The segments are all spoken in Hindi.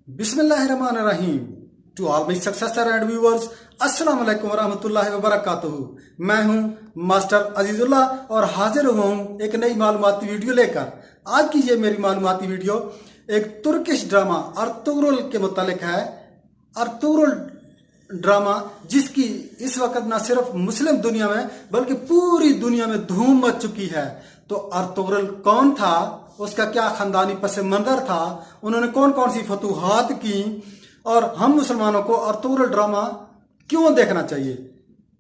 बिस्मिल्लाहिर्रहमानिर्रहीम। To all my successor and viewers, अस्सलाम वालेकुम वरहमतुल्लाहि वबरकातुहू। मैं हूं मास्टर अजीजुल्लाह और हाजिर हुआ हूं एक नई मालूमाती वीडियो लेकर। आज की ये मेरी मालूमाती वीडियो एक तुर्किश ड्रामा अर्तुगरुल के मुतालिक है। अर्तुगरुल ड्रामा जिसकी इस वक्त न सिर्फ मुस्लिम दुनिया में बल्कि पूरी दुनिया में धूम मच चुकी है। तो अर्तुगरुल कौन था, उसका क्या खानदानी पस मंजर था, उन्होंने कौन कौन सी फतूहात की और हम मुसलमानों को अर्तुगरुल ड्रामा क्यों देखना चाहिए।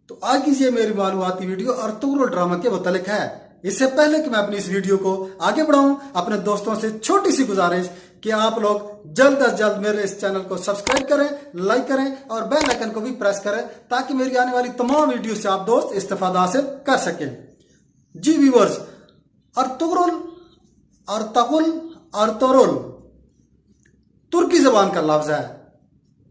तो आज की ये मेरी मालूमाती वीडियो अर्तुगरुल ड्रामा के मुतालिक है। इससे पहले कि मैं अपनी इस वीडियो को आगे बढ़ाऊं, अपने दोस्तों से छोटी सी गुजारिश कि आप लोग जल्द अज जल्द मेरे इस चैनल को सब्सक्राइब करें, लाइक करें और बेल आइकन को भी प्रेस करें ताकि मेरी आने वाली तमाम वीडियो से आप दोस्त इस्तेफादा हासिल कर सकें। जी व्यूअर्स, अर्तुगरुल तुर्की जबान का लफ्ज है।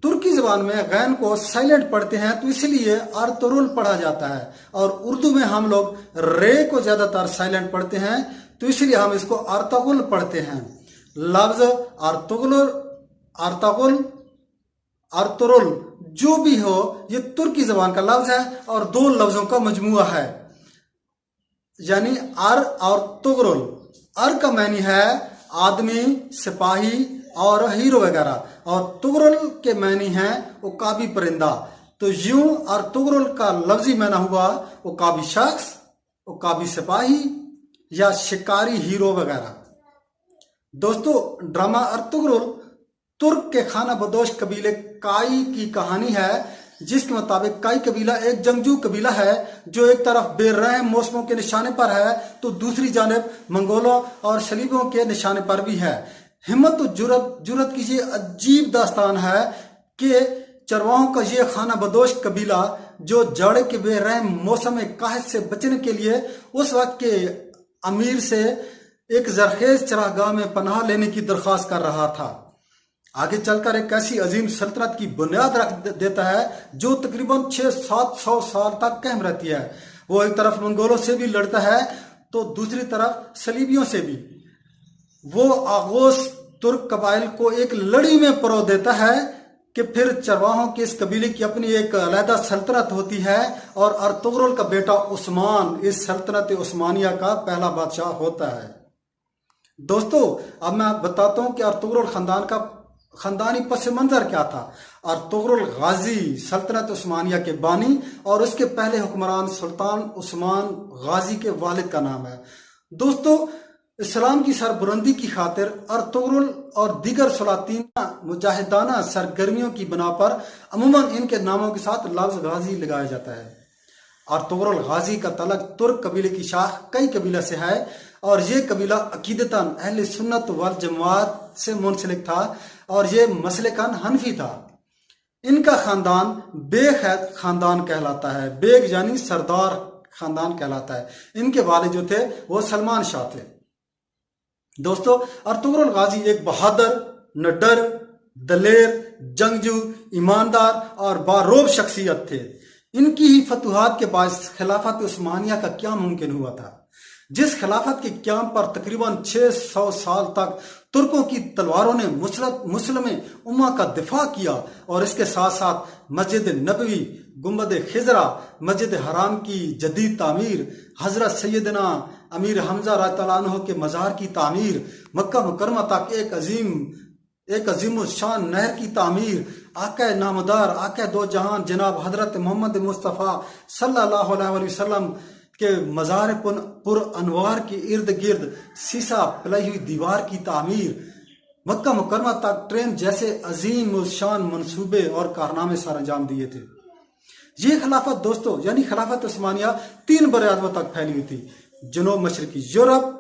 तुर्की जबान में गैन को साइलेंट पढ़ते हैं तो इसलिए अर्तुगरुल पढ़ा जाता है, और उर्दू में हम लोग रे को ज्यादातर साइलेंट पढ़ते हैं तो इसलिए हम इसको अर्तुगरुल पढ़ते हैं। लफ्ज अर्तुगरुल जो भी हो, ये तुर्की जबान का लफ्ज है और दो लफ्जों का मजमुआ है, यानी अर और तुगरुल। अर का मानी है आदमी, सिपाही और हीरो वगैरह, और तुगरुल के मानी है उकाबी परिंदा। तो यूं अर्तुगरुल का लफ्जी माना हुआ उकाबी शख्स, उकाबी सिपाही या शिकारी हीरो वगैरह। दोस्तों, ड्रामा अर्तुगरुल तुर्क के खाना बदोश कबीले काई की कहानी है, जिसके मुताबिक काई कबीला एक जंगजू कबीला है जो एक तरफ बेरहम मौसमों के निशाने पर है तो दूसरी जानिब मंगोलों और सलीबों के निशाने पर भी है। हिम्मत और जुरत की ये अजीब दास्तान है कि चरवाहों का ये खाना बदोश कबीला जो जाड़े के बेरहम मौसम में काहत से बचने के लिए उस वक्त के अमीर से एक जरखेज चरागाह में पनाह लेने की दरख्वास्त कर रहा था। आगे चलकर एक ऐसी अजीम सल्तनत की बुनियाद रख देता है जो तकरीबन 600-700 साल तक कायम रहती है। वो एक तरफ मंगोलों से भी लड़ता है तो दूसरी तरफ सलीबियों से भी। वो आगोश तुर्क कबाइल को एक लड़ी में परो देता है कि फिर चरवाहों के इस कबीले की अपनी एक अलहदा सल्तनत होती है और अर्तुगरुल का बेटा उस्मान इस सल्तनत उस्मानिया का पहला बादशाह होता है। दोस्तों, अब मैं बताता हूं कि अर्तुगरुल खानदान का खानदानी पस मंजर क्या था। अर्तुगरुल गाजी सल्तनत उस्मानिया के बानी और उसके पहले हुक्मरान सुल्तान उस्मान गाजी के वालिद का नाम है। दोस्तों, इस्लाम की सरबुलंदी की खातिर अर्तुगरुल और दीगर सलातीन मुजाहिदाना सरगर्मियों की बिना पर अमूमन इनके नामों के साथ लफ्ज गाजी लगाया जाता है। अर्तुगरुल गाजी का तलक तुर्क कबीले की शाख कई कबीला से है और ये कबीला अकीदतन अहले सुन्नत वल जमात से मुंसलिक था और ये मसलकन हनफी था। इनका खानदान बेग खानदान कहलाता है। बेग यानी सरदार खानदान कहलाता है। इनके वालिद जो थे वो सलमान शाह थे। दोस्तों, अर्तुगरुल गाजी एक बहादुर, निडर, दलेर, जंगजू, ईमानदार और बारोब शख्सियत थे। इनकी ही फतूहात के बाद खिलाफत उस्मानिया का क्या मुमकिन हुआ था, जिस खिलाफत के क्याम पर तकरीबन 600 साल तक तुर्कों की तलवारों ने मुस्लिम उम्मा का दिफा किया और इसके साथ साथ मस्जिद नबवी, गुंबद खिजरा, मस्जिद हराम की जदीद तामीर, हजरत सैयदना अमीर हमजा रज़ियल्लाहु अन्हु के मज़ार की तामीर, मक्का मुकरमा तक एक अजीम शान नहर की तामीर, आका नामदार, आका दो जहान जनाब हजरत मोहम्मद मुस्तफ़ा सल्लल्लाहु अलैहि वसल्लम के मज़ार पुर अनवार के इर्द गिर्द सीसा पिलाई हुई दीवार की तामीर, मक्का मुकरमा तक ट्रेन जैसे अजीम शान मंसूबे और कारनामे सर अंजाम दिए थे। ये खिलाफत दोस्तों यानी खिलाफत उस्मानिया 3 बरादमों तक फैली हुई थी। जुनूब मशरकी यूरोप,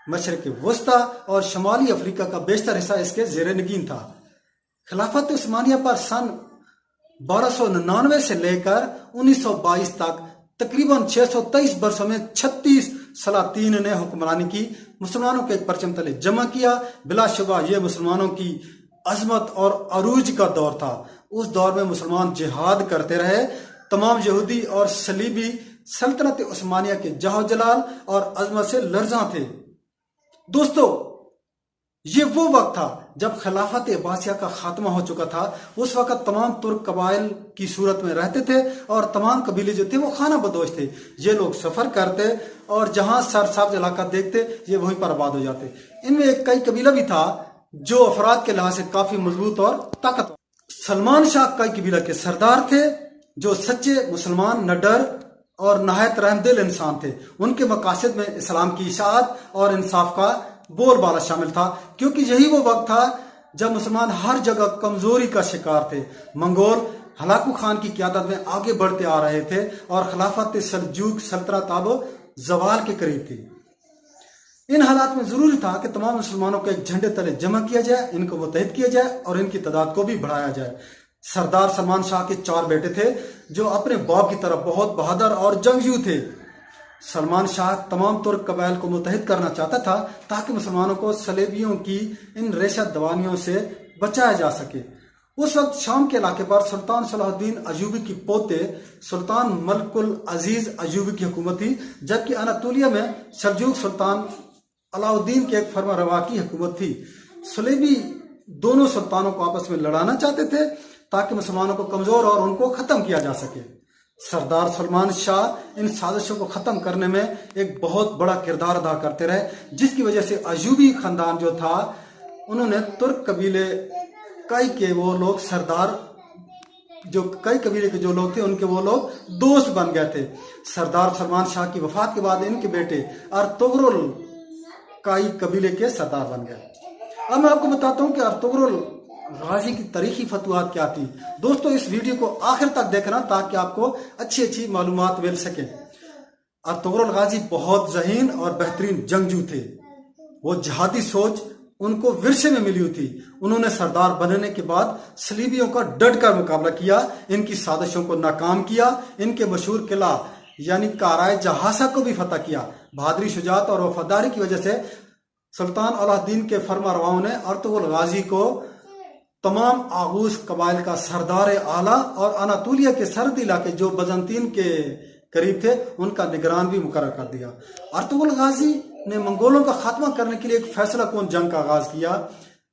मशरक़ वस्ता और शमाली अफ्रीका का बेशतर हिस्सा इसके ज़ेरे नगीन था। खिलाफत उस्मानिया पर सन 1299 से लेकर 1922 तक तकरीबन 623 वर्षों में 36 सलातीन ने हुक्मरानी की, मुसलमानों के एक परचम तले जमा किया। बिलाशुबा ये मुसलमानों की अजमत और अरूज का दौर था। उस दौर में मुसलमान जिहाद करते रहे। तमाम यहूदी और सलीबी सल्तनत उस्मानिया के जाहो जलाल और अजमत से लर्जा थे। दोस्तों, ये वो वक्त था जब खिलाफत अब्बासिया का खात्मा हो चुका था। उस वक्त तमाम तुर्क कबाइल की सूरत में रहते थे और तमाम कबीले जो थे वो खाना बदोश थे। ये लोग सफर करते और जहां सरसब्ज इलाका देखते ये वहीं पर आबाद हो जाते। इनमें एक कई कबीला भी था जो अफराद के लिहाज से काफी मजबूत और ताकतवर। सलमान शाह कई कबीला के सरदार थे जो सच्चे मुसलमान, निडर और नहायत रहमदिल इंसान थे। उनके मकासद में इस्लाम की इशाअत और इंसाफ का बोलबाला शामिल था, क्योंकि यही वो वक्त था जब मुसलमान हर जगह कमजोरी का शिकार थे। मंगोल हलाकू खान की क़यादत में आगे बढ़ते आ रहे थे और खिलाफत सल्जूक सल्तनत अब जवाल के करीब थी। इन हालात में जरूरी था कि तमाम मुसलमानों को एक झंडे तले जमा किया जाए, इनको मुत्तहिद किया जाए और इनकी तादाद को भी बढ़ाया जाए। सरदार सलमान शाह के 4 बेटे थे जो अपने बाप की तरह बहुत बहादुर और जंगजू थे। सलमान शाह तमाम तुर्क कबाइल को मुत्तहिद करना चाहता था ताकि मुसलमानों को सलेबियों की इन रेशा दवानियों से बचाया जा सके। उस वक्त शाम के इलाके पर सुल्तान सलाहुद्दीन अयूबी की पोते सुल्तान मलकुल अजीज अयूबी की हुकूमत थी, जबकि अनातोलिया में सल्जूक सुल्तान अलाउद्दीन के एक फरमा रवा की हुकूमत थी। सलेबी दोनों सुल्तानों को आपस में लड़ाना चाहते थे ताकि मुसलमानों को कमजोर और उनको खत्म किया जा सके। सरदार सलमान शाह इन साजिशों को खत्म करने में एक बहुत बड़ा किरदार अदा करते रहे, जिसकी वजह से अयूबी खानदान जो था उन्होंने तुर्क कबीले कई के वो लोग सरदार जो कई कबीले के जो लोग थे उनके वो लोग दोस्त बन गए थे। सरदार सलमान शाह की वफात के बाद इनके बेटे अर्तुगरुल कई कबीले के सरदार बन गए। अब मैं आपको बताता हूं कि अर्तुगरुल गाजी की तारीखी फतवात क्या थी। दोस्तों इस वीडियो को आखिर तक देखना ताकि आपको अच्छी अच्छी मालूमात मिल सके। अर्तुगरुल गाजी बहुत ज़हीन और बेहतरीन जंगजू थे। वो जिहादी सोच उनको विरसे में मिली हुई थी। उन्होंने सरदार बनने के बाद सलीबियों का डट कर मुकाबला किया, इनकी साजिशों को नाकाम किया, इनके मशहूर किला यानी काराए जहासा को भी फतह किया। बहादुरी, शुजात और वफादारी की वजह से सुल्तान अलाउद्दीन के फरमारवाओं ने अर्तुगरुल गाजी को तमाम आगूज कबाइल का सरदार आला और अनातोलिया के सरहदी इलाके जो बजंतीन के करीब थे उनका निगरान भी मुकर्रर कर दिया। अर्तुगरुल गाजी ने मंगोलों का खात्मा करने के लिए एक फैसला कौन जंग का आगाज किया।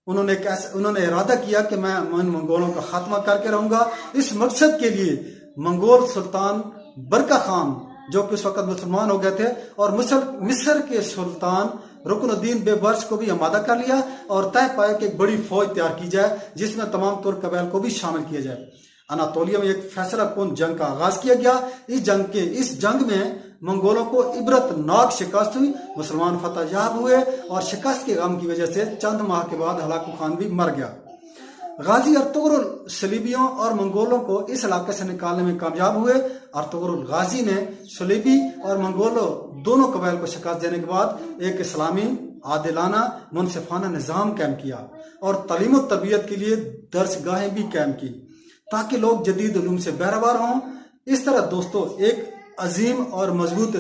उन्होंने इरादा किया कि मैं मंगोलों का खात्मा करके रहूंगा। इस मकसद के लिए मंगोल सुल्तान बरका खान जो कि उस वक्त मुसलमान हो गए थे और मिस्र के सुल्तान रुकनुद्दीन बेबर्श को भी आमादा कर लिया और तय पाया कि एक बड़ी फौज तैयार की जाए जिसमें तमाम तुर्क कबाइल को भी शामिल किया जाए। अनातोलिया में एक फैसला कौन जंग का आगाज किया गया। इस जंग में मंगोलों को इबरतनाक शिकस्त हुई, मुसलमान फतह याब हुए और शिकस्त के गम की वजह से चंद माह के बाद हलाकू खान भी मर गया। गाजी अर्तुगरुल सलीबियों और मंगोलों को इस इलाके से निकालने में कामयाब हुए। अर्तुगरुल गाजी ने सलीबी और मंगोलों दोनों कबाइल को शिकस्त देने के बाद एक इस्लामी आदिलाना मुनसिफाना निज़ाम कायम किया और तालीम और तरबियत के लिए दरसगाहें भी कायम की ताकि लोग जदीद उलूम से बहरवार हों। इस तरह दोस्तों एक अजीम और मजबूत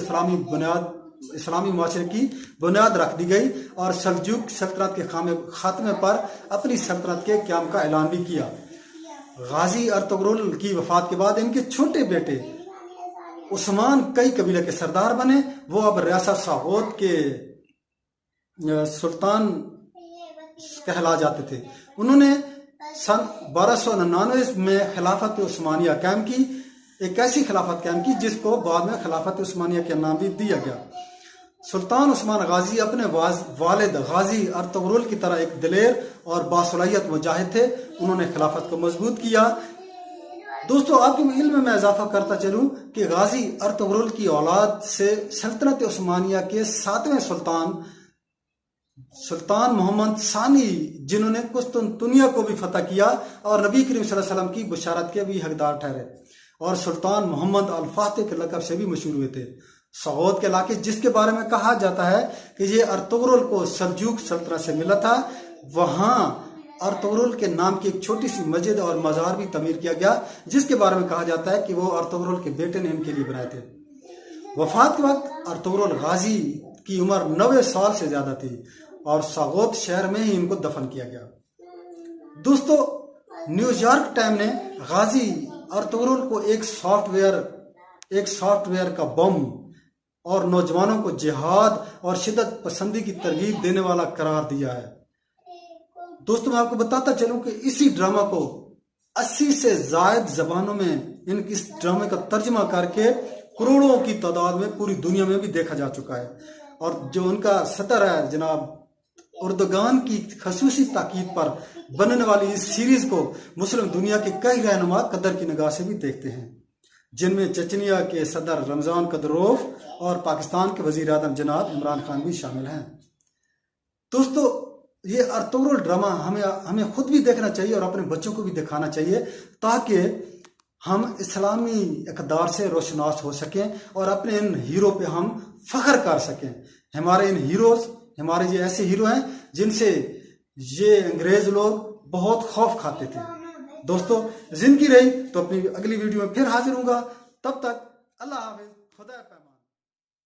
इस्लामी माशरे की बुनियाद रख दी गई और सल्जूक सल्तनत के खात्मे पर अपनी सल्तनत के क़याम का ऐलान भी किया। गाजी अर्तुगरुल की वफात के बाद इनके छोटे बेटे उस्मान कई कबीले के सरदार बने। वो अब रियासत सागोत के सुल्तान कहला जाते थे। उन्होंने सन 1299 में खिलाफत उस्मानिया कायम की, एक ऐसी खिलाफत कायम की जिसको बाद में खिलाफत उस्मानिया के नाम भी दिया गया। सुल्तान उस्मान गाजी अपने वालिद गाजी अर्तुगरुल की तरह एक दिलेर और बासलाहियत मुजाहिद थे। उन्होंने खिलाफत को मजबूत किया। दोस्तों आपके इल्म में मैं इजाफा करता चलूं कि गाजी अर्तुगरुल की औलाद से सल्तनत उस्मानिया के 7वें सुल्तान मोहम्मद सानी जिन्होंने कुस्तुनतुनिया को भी फतह किया और नबी करीम सल्लल्लाहु अलैहि वसल्लम की बशारत के भी हकदार ठहरे और सुल्तान मोहम्मद अल फातिह के लक़ब से भी मशहूर हुए थे। सागोत के इलाके जिसके बारे में कहा जाता है कि ये अर्तुगरुल को सल्जूक सल्तनत से मिला था, वहां अर्तुगरुल के नाम की एक छोटी सी मस्जिद और मजार भी तमीर किया गया जिसके बारे में कहा जाता है कि वो अर्तुगरुल के बेटे ने इनके लिए बनाए थे। वफात के वक्त अर्तुगरुल गाजी की उम्र 90 साल से ज्यादा थी और सागोत शहर में ही इनको दफन किया गया। दोस्तों न्यूयॉर्क टाइम ने गाजी अर्तुगरुल को एक सॉफ्टवेयर का बम और नौजवानों को जिहाद और शिद्दत पसंदी की तरगीब देने वाला करार दिया है। दोस्तों मैं आपको बताता चलूं कि इसी ड्रामा को 80 से ज्यादा जबानों में इस ड्रामे का तर्जमा करके करोड़ों की तादाद में पूरी दुनिया में भी देखा जा चुका है। और जो उनका सतर है जनाब उर्दगान की खसूसी ताकीद पर बनने वाली इस सीरीज को मुस्लिम दुनिया के कई रहनुमा कदर की निगाह से भी देखते हैं, जिनमें चचनिया के सदर रमजान कदरोफ और पाकिस्तान के वजीर आजम जनाब इमरान खान भी शामिल हैं। दोस्तों ये अर्तुगरुल ड्रामा हमें खुद भी देखना चाहिए और अपने बच्चों को भी दिखाना चाहिए, ताकि हम इस्लामी इक़दार से रोशनास हो सकें और अपने इन हीरो पे हम फख्र कर सकें। हमारे इन हीरोज, हमारे ये ऐसे हीरो हैं जिनसे ये अंग्रेज लोग बहुत खौफ खाते थे। दोस्तों जिंदगी रही तो अपनी अगली वीडियो में फिर हाजिर होऊंगा, तब तक अल्लाह हाफिज, खुदा पैमान।